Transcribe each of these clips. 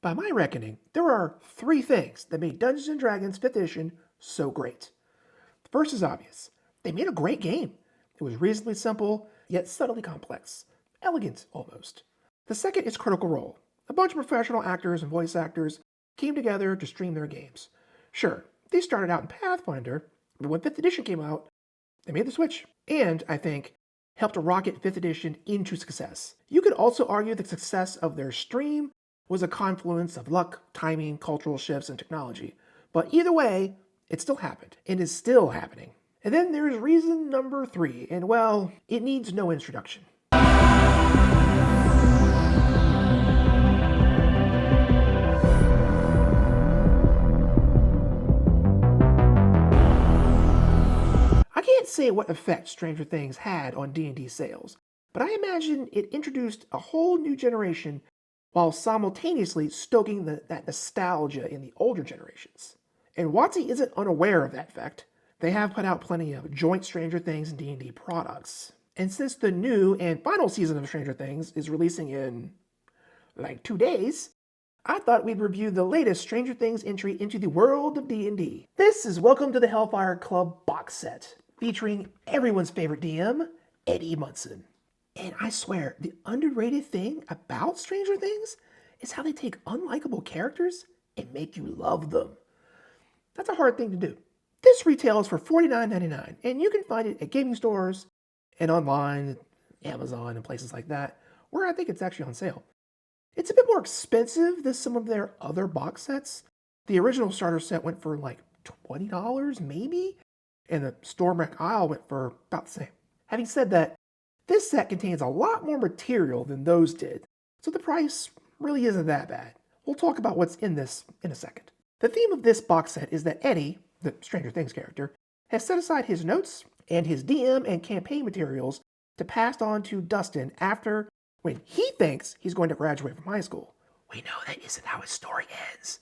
By my reckoning, there are three things that made Dungeons & Dragons 5th edition so great. The first is obvious. They made a great game. It was reasonably simple, yet subtly complex. Elegant, almost. The second is Critical Role. A bunch of professional actors and voice actors came together to stream their games. Sure, they started out in Pathfinder, but when 5th edition came out, they made the switch. And, I think, helped to rocket 5th edition into success. You could also argue the success of their stream was a confluence of luck, timing, cultural shifts, and technology. But either way, it still happened, and is still happening. And then there's reason number 3, and well, it needs no introduction. I can't say what effect Stranger Things had on D&D sales, but I imagine it introduced a whole new generation while simultaneously stoking that nostalgia in the older generations. And WotC isn't unaware of that fact. They have put out plenty of joint Stranger Things and D&D products. And since the new and final season of Stranger Things is releasing in, like, 2 days, I thought we'd review the latest Stranger Things entry into the world of D&D. This is Welcome to the Hellfire Club box set, featuring everyone's favorite DM, Eddie Munson. And I swear, the underrated thing about Stranger Things is how they take unlikable characters and make you love them. That's a hard thing to do. This retails for $49.99, and you can find it at gaming stores and online, Amazon, and places like that, where I think it's actually on sale. It's a bit more expensive than some of their other box sets. The original starter set went for like $20, maybe, and the Storm Wreck Isle went for about the same. Having said that, this set contains a lot more material than those did, so the price really isn't that bad. We'll talk about what's in this in a second. The theme of this box set is that Eddie, the Stranger Things character, has set aside his notes and his DM and campaign materials to pass on to Dustin after when he thinks he's going to graduate from high school. We know that isn't how his story ends,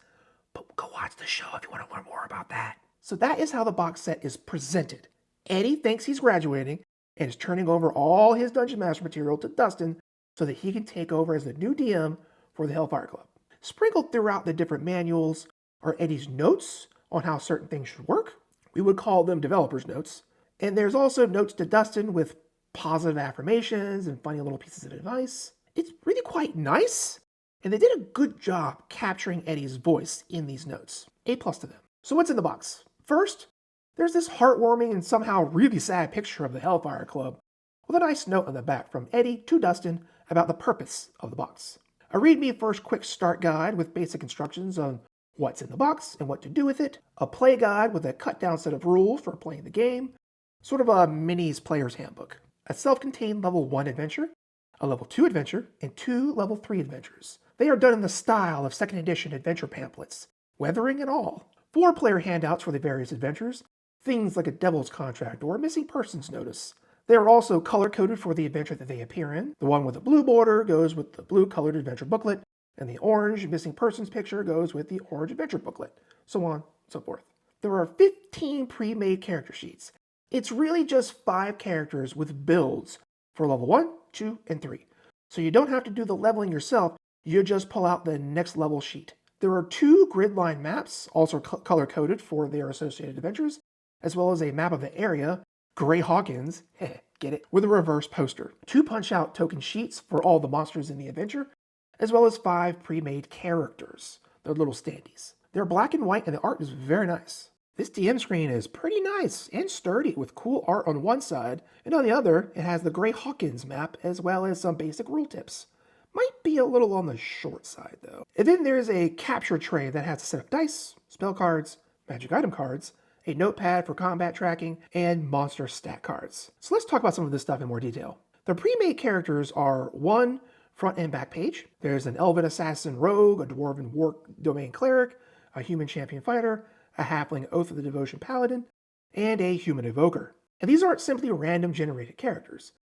but go watch the show if you want to learn more about that. So that is how the box set is presented. Eddie thinks he's graduating and is turning over all his Dungeon Master material to Dustin so that he can take over as the new DM for the Hellfire Club. Sprinkled throughout the different manuals are Eddie's notes on how certain things should work. We would call them developer's notes. And there's also notes to Dustin with positive affirmations and funny little pieces of advice. It's really quite nice, and they did a good job capturing Eddie's voice in these notes. A+ to them. So what's in the box? First, there's this heartwarming and somehow really sad picture of the Hellfire Club with a nice note on the back from Eddie to Dustin about the purpose of the box. A read-me first quick start guide with basic instructions on what's in the box and what to do with it, a play guide with a cut-down set of rules for playing the game, sort of a minis player's handbook, a self-contained level 1 adventure, a level 2 adventure, and 2 level 3 adventures. They are done in the style of 2nd edition adventure pamphlets, weathering and all. 4 player handouts for the various adventures, things like a devil's contract or a missing persons notice. They are also color-coded for the adventure that they appear in. The one with the blue border goes with the blue-colored adventure booklet, and the orange missing persons picture goes with the orange adventure booklet, so on and so forth. There are 15 pre-made character sheets. It's really just 5 characters with builds for level 1, 2, and 3. So you don't have to do the leveling yourself, you just pull out the next level sheet. There are 2 grid line maps, also color-coded for their associated adventures, as well as a map of the area, Grey Hawkins, get it, with a reverse poster. 2 punch-out token sheets for all the monsters in the adventure, as well as 5 pre-made characters, their little standees. They're black and white and the art is very nice. This DM screen is pretty nice and sturdy with cool art on one side, and on the other, it has the Grey Hawkins map as well as some basic rule tips. Might be a little on the short side though. And then there's a capture tray that has a set of dice, spell cards, magic item cards, a notepad for combat tracking, and monster stat cards. So let's talk about some of this stuff in more detail. The pre-made characters are 1 front and back page. There's an elven assassin rogue, a dwarven war domain cleric, a human champion fighter, a halfling oath of the devotion paladin, and a human evoker. And these aren't simply random generated characters.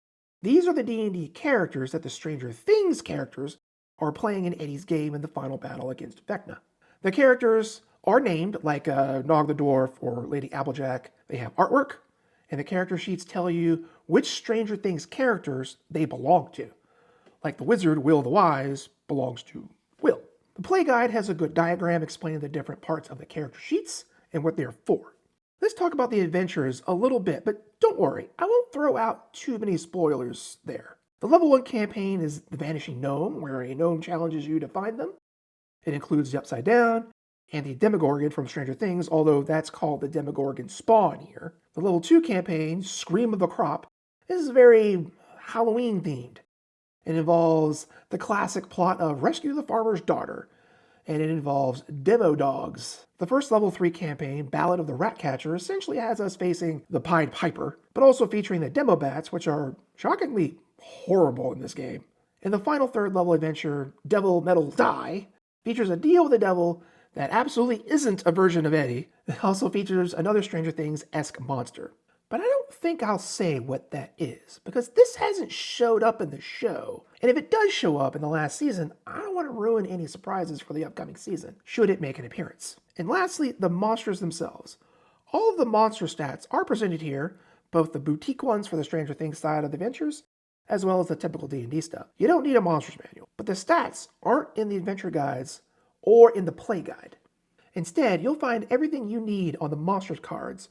These are the D&D characters that the Stranger Things characters are playing in Eddie's game in the final battle against Vecna. The characters are named like Nog the Dwarf or Lady Applejack. They have artwork, and the character sheets tell you which Stranger Things characters they belong to. Like the wizard, Will the Wise, belongs to Will. The play guide has a good diagram explaining the different parts of the character sheets and what they're for. Let's talk about the adventures a little bit, but don't worry, I won't throw out too many spoilers there. The level 1 campaign is The Vanishing Gnome, where a gnome challenges you to find them. It includes the Upside Down and the Demogorgon from Stranger Things, although that's called the Demogorgon Spawn here. The level 2 campaign, Scream of a Crop, is very Halloween themed. It involves the classic plot of Rescue the Farmer's Daughter, and it involves demo dogs. The first level 3 campaign, Ballad of the Ratcatcher, essentially has us facing the Pied Piper, but also featuring the demo bats, which are shockingly horrible in this game. And the final third level adventure, Devil Metal Die, features a deal with the devil that absolutely isn't a version of Eddie. It also features another Stranger Things-esque monster. But I don't think I'll say what that is, because this hasn't showed up in the show. And if it does show up in the last season, I don't want to ruin any surprises for the upcoming season, should it make an appearance. And lastly, the monsters themselves. All of the monster stats are presented here, both the boutique ones for the Stranger Things side of the adventures, as well as the typical D&D stuff. You don't need a monsters manual, but the stats aren't in the adventure guides or in the play guide. Instead, you'll find everything you need on the monsters cards,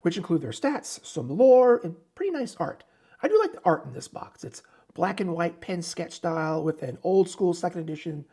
which include their stats, some lore, and pretty nice art. I do like the art in this box. It's black and white pen sketch style with an old school second edition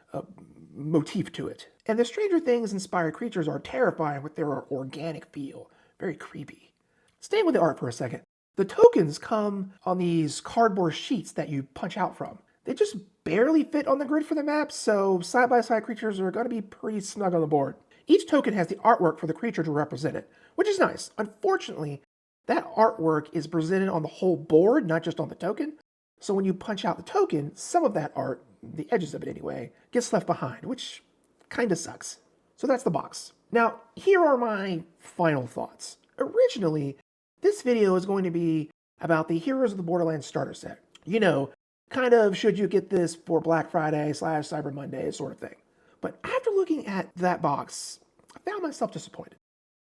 motif to it. And the Stranger Things inspired creatures are terrifying with their organic feel. Very creepy. Staying with the art for a second, the tokens come on these cardboard sheets that you punch out from. They just barely fit on the grid for the map, so side-by-side creatures are going to be pretty snug on the board. Each token has the artwork for the creature to represent it, which is nice. Unfortunately, that artwork is presented on the whole board, not just on the token. So when you punch out the token, some of that art, the edges of it anyway, gets left behind, which kind of sucks. So that's the box. Now, here are my final thoughts. Originally, this video is going to be about the Heroes of the Borderlands starter set. You know, kind of should you get this for Black Friday / Cyber Monday sort of thing. But after looking at that box, I found myself disappointed.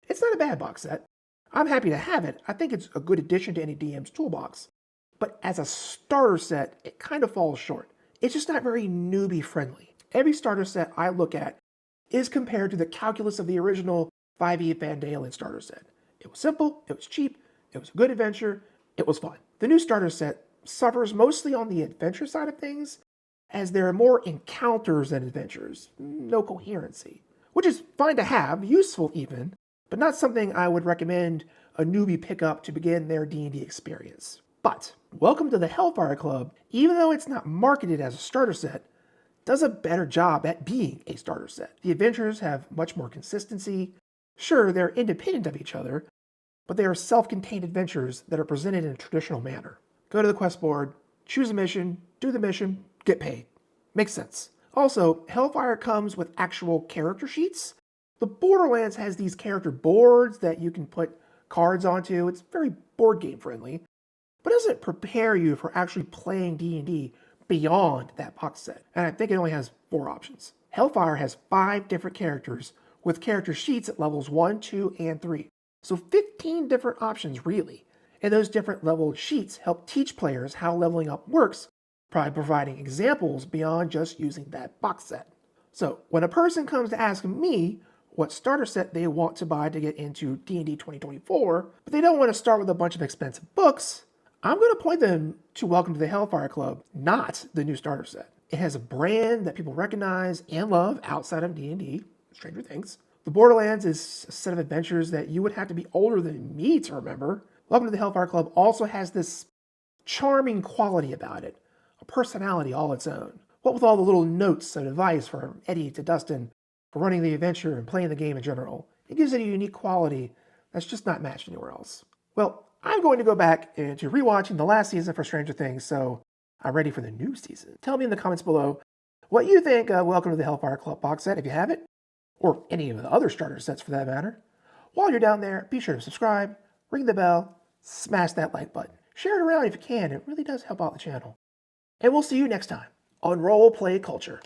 It's not a bad box set. I'm happy to have it. I think it's a good addition to any DM's toolbox. But as a starter set, it kind of falls short. It's just not very newbie friendly. Every starter set I look at is compared to the calculus of the original 5e Van Dalen starter set. It was simple, it was cheap, it was a good adventure, it was fun. The new starter set suffers mostly on the adventure side of things, as there are more encounters than adventures, no coherency. Which is fine to have, useful even, but not something I would recommend a newbie pick up to begin their D&D experience. But welcome to the Hellfire Club, even though it's not marketed as a starter set, does a better job at being a starter set. The adventures have much more consistency. Sure, they're independent of each other, but they are self-contained adventures that are presented in a traditional manner. Go to the quest board, choose a mission, do the mission, get paid. Makes sense. Also, Hellfire comes with actual character sheets. The Borderlands has these character boards that you can put cards onto. It's very board game friendly, but doesn't prepare you for actually playing D&D beyond that box set. And I think it only has 4 options. Hellfire has 5 different characters with character sheets at levels 1, 2, and 3. So 15 different options really. And those different level sheets help teach players how leveling up works, by providing examples beyond just using that box set. So when a person comes to ask me what starter set they want to buy to get into D&D 2024, but they don't want to start with a bunch of expensive books, I'm going to point them to Welcome to the Hellfire Club, not the new starter set. It has a brand that people recognize and love outside of D&D, Stranger Things. The Borderlands is a set of adventures that you would have to be older than me to remember. Welcome to the Hellfire Club also has this charming quality about it, a personality all its own. What with all the little notes of advice from Eddie to Dustin for running the adventure and playing the game in general, it gives it a unique quality that's just not matched anywhere else. Well, I'm going to go back into rewatching the last season for Stranger Things, so I'm ready for the new season. Tell me in the comments below what you think of Welcome to the Hellfire Club box set, if you have it, or any of the other starter sets for that matter. While you're down there, be sure to subscribe, ring the bell, smash that like button. Share it around if you can, it really does help out the channel. And we'll see you next time on Role Play Culture.